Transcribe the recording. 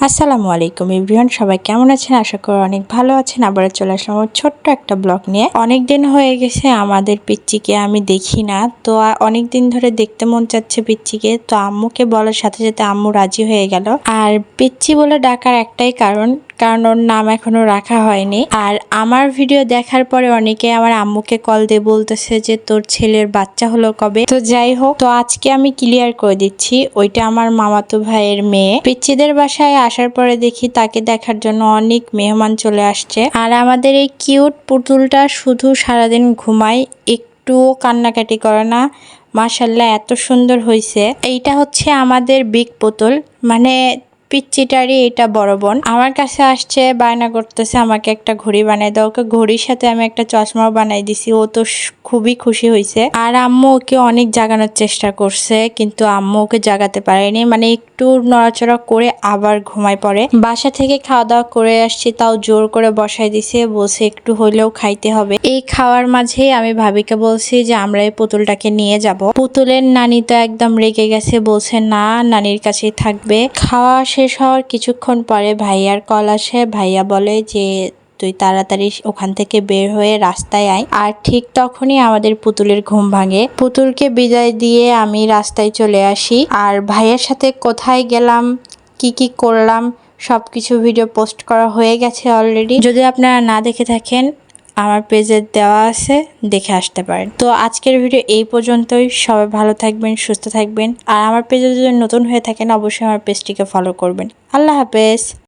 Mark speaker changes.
Speaker 1: আসসালামু আলাইকুম এভরিওয়ান, সবাই কেমন আছেন? আশা করি অনেক ভালো আছেন। আবার চলে আসলাম আমার ছোট্ট একটা ব্লগ নিয়ে। অনেক দিন হয়ে গেছে আমাদের পিচ্চিকে আমি দেখি না, তো অনেক দিন ধরে দেখতে মন চাচ্ছে পিচ্চিকে। তো আম্মুকে বলার সাথে সাথে আম্মু রাজি হয়ে গেল। আর পিচ্চি বলে ডাকার একটাই কারণ ওর নাম এখনো রাখা হয়নি। আর আমার ভিডিও দেখার পরে অনেকে আমার আম্মুকে কল দিয়ে বলতেছে যে তোর ছেলের বাচ্চা হলো কবে। তো যাই হোক, তো আজকে আমি ক্লিয়ার করে দিচ্ছি, ওইটা আমার মামাতো ভাইয়ের মেয়ে। পিচ্চিদের বাসায় আসার পরে দেখি তাকে দেখার জন্য অনেক মেহমান চলে আসছে। আর আমাদের এই কিউট পুতুলটা শুধু সারাদিন ঘুমায়, একটুও কান্নাকাটি করে না। মাশাল্লাহ এত সুন্দর হয়েছে। এইটা হচ্ছে আমাদের বিগ পুতুল, মানে পিচ্চিটারই এটা বড় বোন। আমার কাছে আসছে, বায়না করতেছে আমাকে একটা ঘড়ি বানাই দাও। ওকে ঘড়ির সাথে আমি একটা চশমাও বানাই দিছি। ও তো খুবই খুশি হয়েছে। আর আম্মু ওকে অনেক জাগানোর চেষ্টা করছে, কিন্তু আম্মু ওকে জাগাতে পারেনি। মানে একটু নড়াচড়া করে আবার ঘুমায় পড়ে। বাসা থেকে খাওয়া দাওয়া করে আসছি, তাও জোর করে বসাই দিছে, বলছে একটু হইলেও খাইতে হবে। এই খাওয়ার মাঝেই আমি ভাবিকে বলছি যে আমরা এই পুতুলটাকে নিয়ে যাব। পুতুলের নানি তো একদম রেগে গেছে, বলছে না, নানির কাছেই থাকবে। খাওয়া শেষ হওয়ার কিছুক্ষণ পরে ভাইয়ার কল আসে। ভাইয়া বলে যে তুই তাড়াতাড়ি ওখান থেকে বের হয়ে রাস্তায় আয়। আর ঠিক তখনই আমাদের পুতুলের ঘুম ভাঙে। পুতুলকে বিদায় দিয়ে আমি রাস্তায় চলে আসি। আর ভাইয়ের সাথে কোথায় গেলাম, কি করলাম, সবকিছু ভিডিও পোস্ট করা হয়ে গেছে অলরেডি। যদি আপনারা না দেখে থাকেন, আমার পেজে দেওয়া আছে, দেখে আসতে পারেন। তো আজকের ভিডিও এই পর্যন্তই। সবাই ভালো থাকবেন, সুস্থ থাকবেন। আর আমার পেজে যদি নতুন হয়ে থাকেন, অবশ্যই আমার পেজটিকে ফলো করবেন। আল্লাহ হাফেজ।